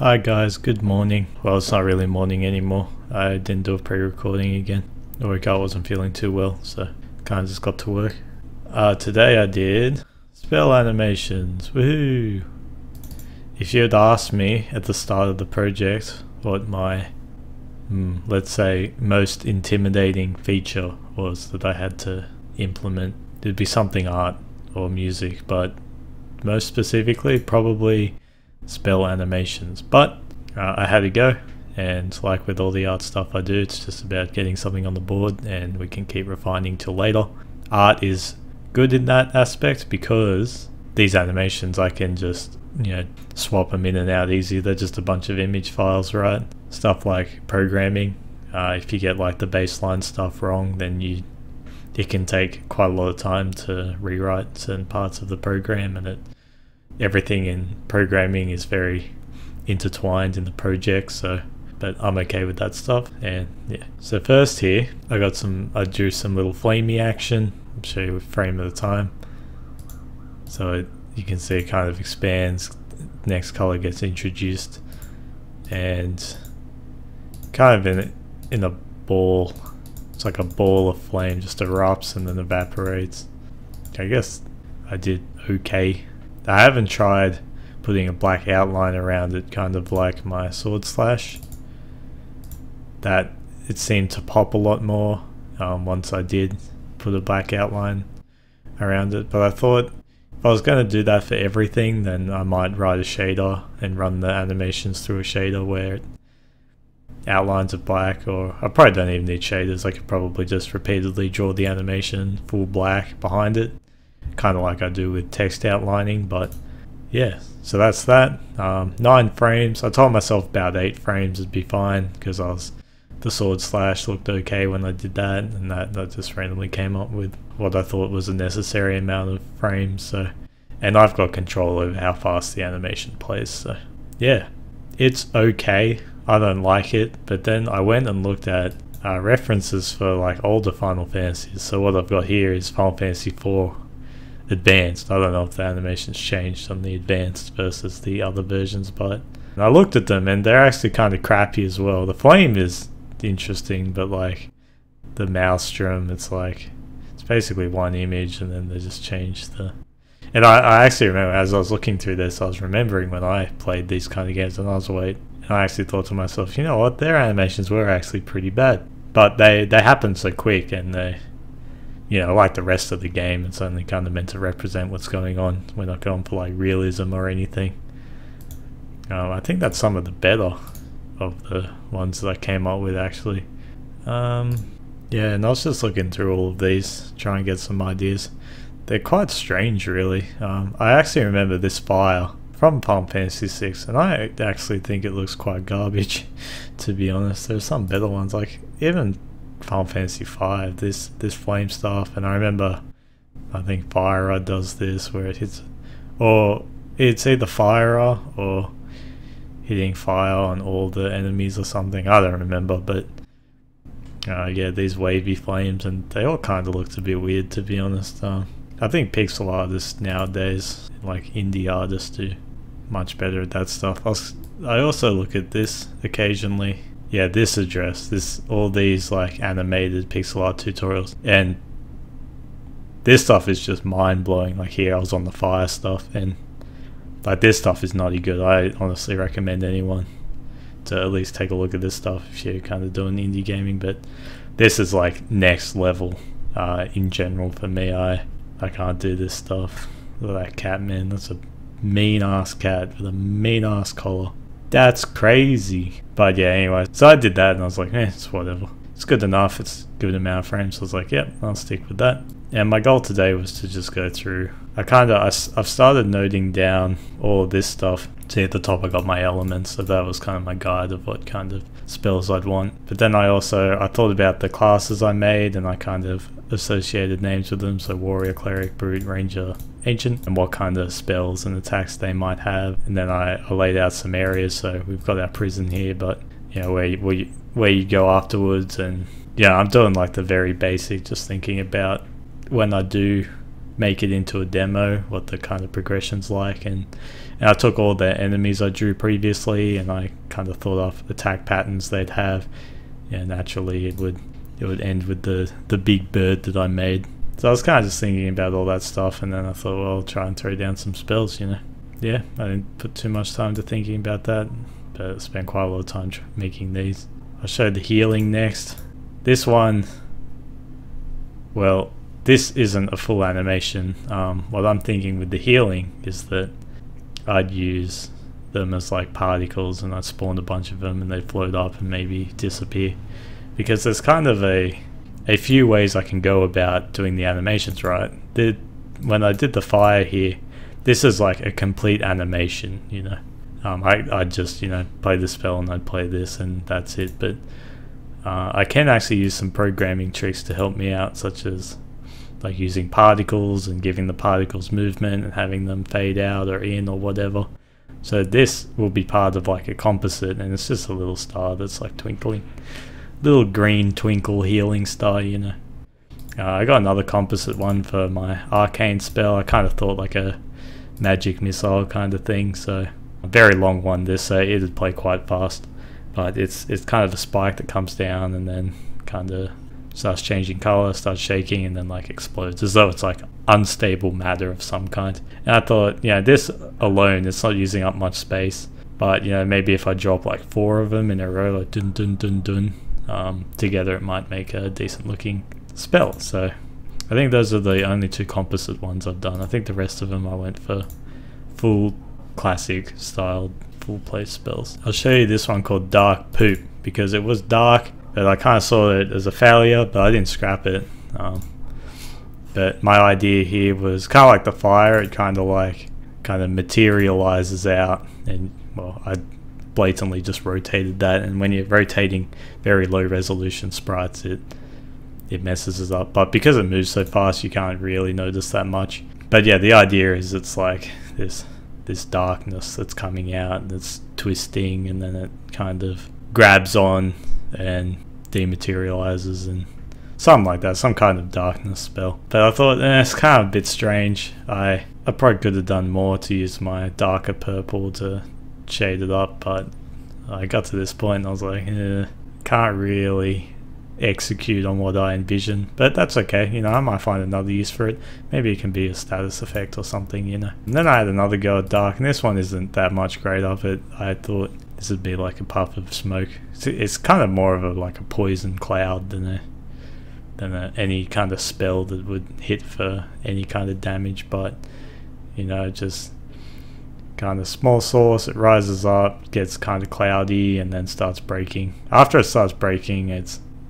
Hi guys, good morning. Well, it's not really morning anymore. I didn't do a pre-recording again. I wasn't feeling too well, so kind of just got to work. Today I did spell animations. Woohoo! If you had asked me at the start of the project what my, let's say, most intimidating feature was that I had to implement, it'd be something art or music, but most specifically probably spell animations. But I had to go, and like with all the art stuff I do, it's just about getting something on the board and we can keep refining till later. Art is good in that aspect because these animations I can just, swap them in and out easy. They're just a bunch of image files, right? Stuff like programming, if you get like the baseline stuff wrong, then it can take quite a lot of time to rewrite certain parts of the program, and everything in programming is very intertwined in the project, but I'm okay with that stuff. And yeah, so first here I drew some little flamey action. I'll show you a frame at a time. So you can see it kind of expands, next color gets introduced, and kind of in a ball. It's like a ball of flame just erupts and then evaporates. I guess I did okay. I haven't tried putting a black outline around it, kind of like my sword slash. That it seemed to pop a lot more once I did put a black outline around it. But I thought if I was going to do that for everything, then I might write a shader and run the animations through a shader where it outlines are black, or I probably don't even need shaders. I could probably just repeatedly draw the animation full black behind it, kind of like I do with text outlining. But yeah, so that's that. 9 frames. I told myself about 8 frames would be fine because the sword slash looked okay when I did that, and that just randomly came up with what I thought was a necessary amount of frames. So, and I've got control over how fast the animation plays, so yeah, it's okay. I don't like it, but then I went and looked at references for like older Final Fantasies. So what I've got here is Final Fantasy 4 Advanced. I don't know if the animation's changed on the Advanced versus the other versions, but I looked at them and they're actually kind of crappy as well. The flame is interesting, but like the maelstrom, it's basically one image and then they just changed the... And I actually remember, as I was looking through this, I was remembering when I played these kind of games and I was and I actually thought to myself, you know what, their animations were actually pretty bad, but they happen so quick, and they, like the rest of the game, it's only kind of meant to represent what's going on. We're not going for like realism or anything. I think that's some of the better of the ones that I came up with, actually. Yeah, and I was just looking through all of these, trying to get some ideas. They're quite strange, really. I actually remember this fire from Final Fantasy 6, and I actually think it looks quite garbage, to be honest. There's some better ones, like even Final Fantasy 5, this flame stuff. And I remember, I think Fire does this, where it hits, or it's either Fire or hitting fire on all the enemies or something. I don't remember, but yeah, these wavy flames, and they all kind of looked a bit weird, to be honest. I think pixel artists nowadays, like indie artists, do much better at that stuff. I also look at this occasionally. Yeah, this address, all these like animated pixel art tutorials, and this stuff is just mind-blowing. Like here I was on the fire stuff, and like this stuff is not good. I honestly recommend anyone to at least take a look at this stuff if you're kind of doing indie gaming. But this is like next level in general for me. I can't do this stuff. Look at that cat, man. That's a mean ass cat with a mean ass collar. That's crazy. But yeah, anyway, so I did that and I was like, it's whatever. It's good enough. It's a good amount of frames. So I was like, yep, I'll stick with that. And my goal today was to just go through. I've started noting down all of this stuff. See, at the top I got my elements, so that was kind of my guide of what kind of spells I'd want. But then I thought about the classes I made, and I kind of associated names with them. So warrior, cleric, brute, ranger, ancient, and what kind of spells and attacks they might have. And then I laid out some areas. So we've got our prison here, but where you go afterwards. And yeah, I'm doing like the very basic, just thinking about when I do make it into a demo, what the kind of progression's like, and I took all the enemies I drew previously and I kind of thought of attack patterns they'd have. Yeah, naturally it would end with the big bird that I made. So I was kind of just thinking about all that stuff, and then I thought, well, I'll try and throw down some spells, you know. Yeah, I didn't put too much time to thinking about that, but I spent quite a lot of time making these. I'll show the healing next. This one, well, this isn't a full animation. What I'm thinking with the healing is that I'd use them as like particles, and I'd spawn a bunch of them and they'd float up and maybe disappear. Because there's kind of a few ways I can go about doing the animations, right? When I did the fire here, this is like a complete animation, you know. I'd just, you know, play the spell and I'd play this and that's it. But I can actually use some programming tricks to help me out, such as like using particles and giving the particles movement and having them fade out or in or whatever. So this will be part of like a composite, and it's just a little star that's like twinkling. Little green twinkle healing star, you know. I got another composite one for my arcane spell. I kind of thought like a magic missile kind of thing, so a very long one this, so it'd play quite fast. But it's kind of a spike that comes down and then kind of starts changing color, starts shaking, and then like explodes, as though it's like unstable matter of some kind. And I thought, yeah, this alone, it's not using up much space, but you know, maybe if I drop like 4 of them in a row, like dun dun dun dun, together it might make a decent looking spell. So I think those are the only 2 composite ones I've done. I think the rest of them I went for full classic styled full play spells. I'll show you this one called Dark Poop, because it was dark, but I kind of saw it as a failure, but I didn't scrap it. But my idea here was kind of like the fire. It kind of materializes out, and well, I blatantly just rotated that, and when you're rotating very low resolution sprites, it messes us up. But because it moves so fast, you can't really notice that much. But yeah, the idea is it's like this darkness that's coming out and it's twisting, and then it kind of grabs on and dematerializes and something like that, some kind of darkness spell. But I thought, it's kind of a bit strange. I probably could have done more to use my darker purple to shade it up, but I got to this point and I was like, can't really execute on what I envision, but that's okay, you know. I might find another use for it. Maybe it can be a status effect or something, you know. And then I had another go at dark, and this one isn't that much great of it. I thought this would be like a puff of smoke. It's kind of more of like a poison cloud than any kind of spell that would hit for any kind of damage. But you know, just kind of small source, it rises up, gets kind of cloudy, and then starts breaking. After it starts breaking,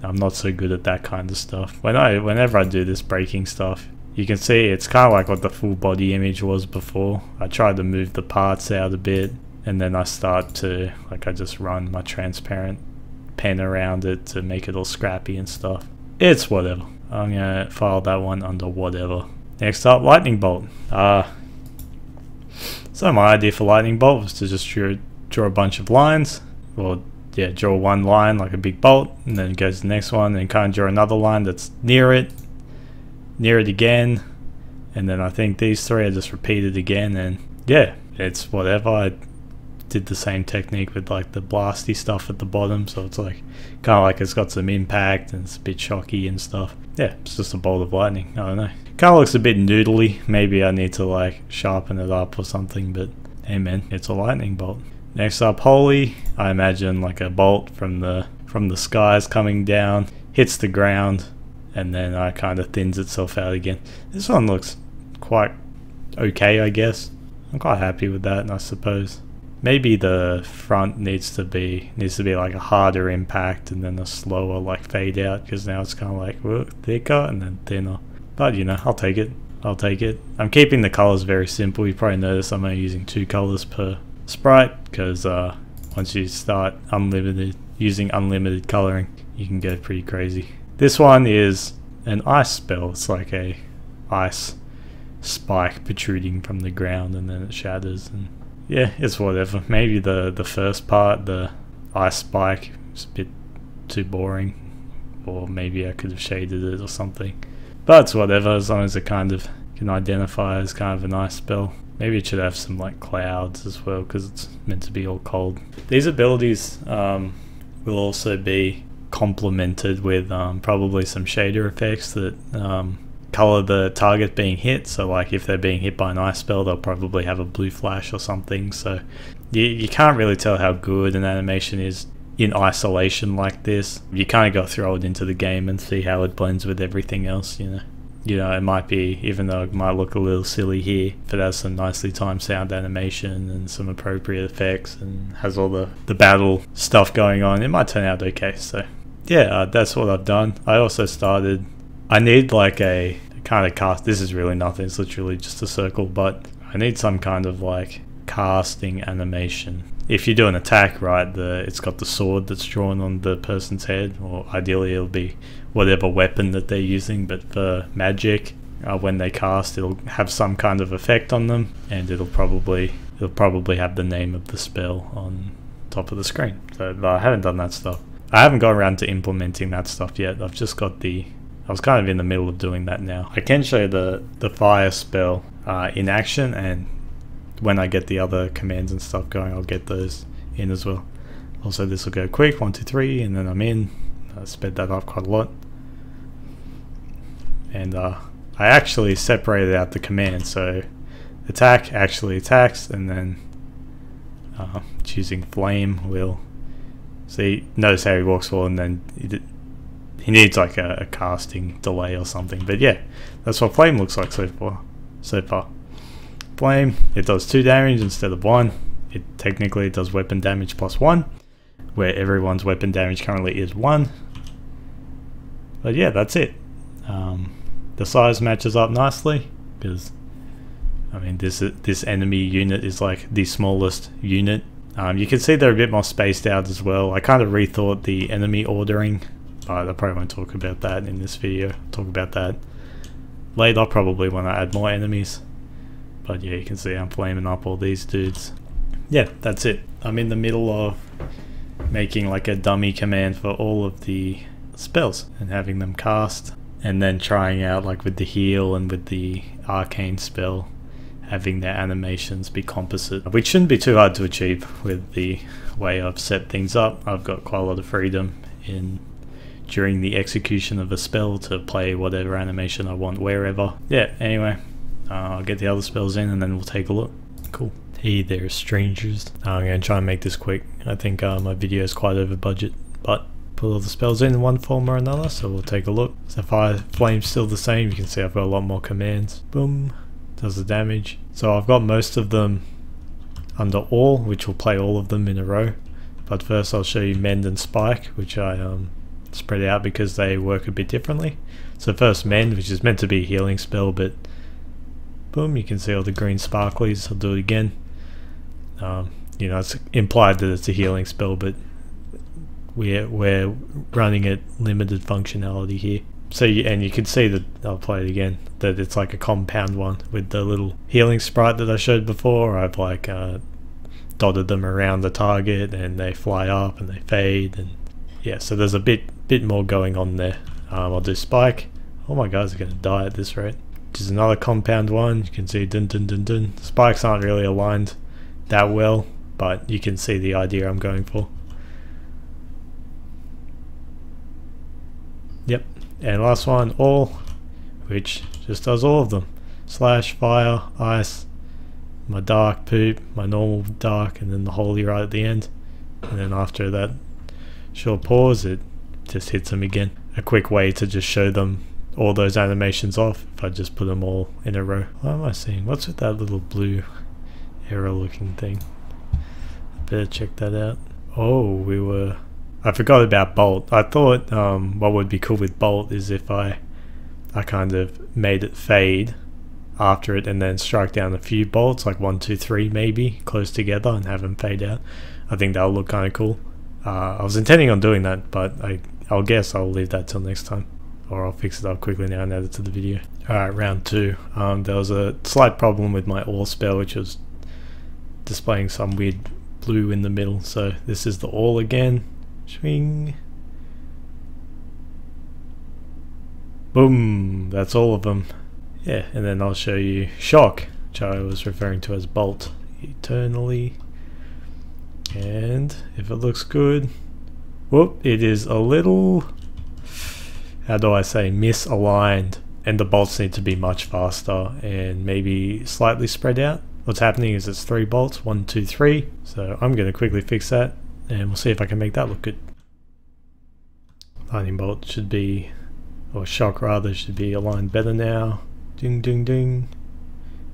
I'm not so good at that kind of stuff. Whenever I do this breaking stuff, you can see it's kind of like what the full body image was before. I try to move the parts out a bit, and then I start to, like, I just run my transparent pen around it to make it all scrappy and stuff. It's whatever. I'm gonna file that one under whatever. Next up, lightning bolt. So my idea for lightning bolt was to just draw a bunch of lines. Well, yeah, draw one line like a big bolt, and then go to the next one and kind of draw another line that's near it again, and then I think these 3 I just repeated again, and yeah, it's whatever. I did the same technique with like the blasty stuff at the bottom, so it's like kind of like it's got some impact and it's a bit shocky and stuff. Yeah, it's just a bolt of lightning. I don't know, kind of looks a bit noodly. Maybe I need to like sharpen it up or something, but hey man, it's a lightning bolt. Next up, holy. I imagine like a bolt from the skies coming down, hits the ground, and then it kind of thins itself out again. This one looks quite okay, I guess. I'm quite happy with that, I suppose. Maybe the front needs to be like a harder impact and then a slower like fade out, because now it's kind of like thicker and then thinner. But you know, I'll take it. I'm keeping the colors very simple. You probably notice I'm only using 2 colors per sprite, because once you start using unlimited coloring, you can go pretty crazy. This one is an ice spell. It's like a ice spike protruding from the ground and then it shatters, and yeah, it's whatever. Maybe the first part, the ice spike, is a bit too boring, or maybe I could have shaded it or something, but it's whatever, as long as it kind of can identify as kind of a nice spell. Maybe it should have some like clouds as well, because it's meant to be all cold. These abilities will also be complemented with probably some shader effects that color the target being hit. So like if they're being hit by an ice spell, they'll probably have a blue flash or something. So you can't really tell how good an animation is in isolation like this. You kind of got to throw it into the game and see how it blends with everything else, you know, it might be, even though it might look a little silly here, if it has some nicely timed sound animation and some appropriate effects and has all the battle stuff going on, it might turn out okay. So yeah, that's what I've done. I also started, I need like a kind of cast, this is really nothing, it's literally just a circle, but I need some kind of like casting animation. If you do an attack, right, it's got the sword that's drawn on the person's head, or ideally it'll be whatever weapon that they're using, but for magic, when they cast, it'll have some kind of effect on them, and it'll probably have the name of the spell on top of the screen. So I haven't done that stuff. I haven't got around to implementing that stuff yet. I've just got I was kind of in the middle of doing that now. I can show the fire spell in action, and when I get the other commands and stuff going, I'll get those in as well. Also, this will go quick, 1, 2, 3, and then I'm in. I sped that up quite a lot. And I actually separated out the commands, so attack actually attacks, and then choosing flame will see. Notice how he walks forward, and then he needs like a casting delay or something. But yeah, that's what flame looks like so far. Flame, it does 2 damage instead of 1. It technically does weapon damage plus 1, where everyone's weapon damage currently is 1. But yeah, that's it. The size matches up nicely, because I mean this enemy unit is like the smallest unit. You can see they're a bit more spaced out as well. I kind of rethought the enemy ordering, but I probably won't talk about that in this video. I'll talk about that later, probably when I add more enemies. But yeah, you can see I'm flaming up all these dudes. Yeah, that's it. I'm in the middle of making like a dummy command for all of the spells and having them cast, and then trying out like with the heal and with the arcane spell, having their animations be composite, which shouldn't be too hard to achieve with the way I've set things up. I've got quite a lot of freedom during the execution of a spell to play whatever animation I want wherever. Yeah, anyway, I'll get the other spells in and then we'll take a look. Cool. Hey there, strangers. I'm going to try and make this quick. I think my video is quite over budget, but put all the spells in one form or another, so we'll take a look. So fire flame's still the same. You can see I've got a lot more commands. Boom, does the damage. So I've got most of them under all, which will play all of them in a row. But first I'll show you mend and spike, which I spread out because they work a bit differently. So first mend, which is meant to be a healing spell, but boom, you can see all the green sparklies. I'll do it again. You know, it's implied that it's a healing spell, but we're running at limited functionality here. So and you can see that, I'll play it again, that it's like a compound one with the little healing sprite that I showed before. I've like dotted them around the target and they fly up and they fade, and yeah, so there's a bit more going on there. I'll do spike. All my guys are going to die at this rate. Which is another compound one. You can see dun dun dun dun. Spikes aren't really aligned that well, but you can see the idea I'm going for. Yep, and last one, all, which just does all of them. Slash, fire, ice, my dark poop, my normal dark, and then the holy right at the end. And then after that short pause, it just hits them again. A quick way to just show them all those animations off if I just put them all in a row. What am I seeing? What's with that little blue arrow looking thing? Better check that out. Oh, I forgot about bolt. I thought what would be cool with bolt is if I kind of made it fade after it and then strike down a few bolts, like 1, 2, 3 maybe, close together, and have them fade out. I think that'll look kind of cool. I was intending on doing that, but I'll guess I'll leave that till next time, or I'll fix it up quickly now and add it to the video. Alright, round 2. There was a slight problem with my all spell, which was displaying some weird blue in the middle. So this is the all again. Swing. Boom. That's all of them Yeah, and then I'll show you shock, which I was referring to as bolt eternally. And if it looks good, whoop, it is a little, how do I say, misaligned, and the bolts need to be much faster and maybe slightly spread out. What's happening is it's 3 bolts, 1, 2, 3. So I'm going to quickly fix that and we'll see if I can make that look good. Lightning bolt should be, or shock rather, should be aligned better now. Ding ding ding.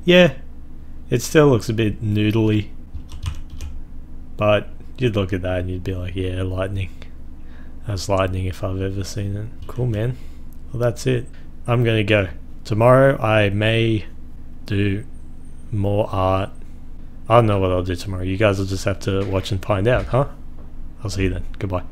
Yeah, it still looks a bit noodly, but you'd look at that and you'd be like, yeah, lightning. That's lightning if I've ever seen it. Cool, man. Well, that's it. I'm gonna go. Tomorrow I may do more art. I don't know what I'll do tomorrow. You guys will just have to watch and find out, huh? I'll see you then. Goodbye.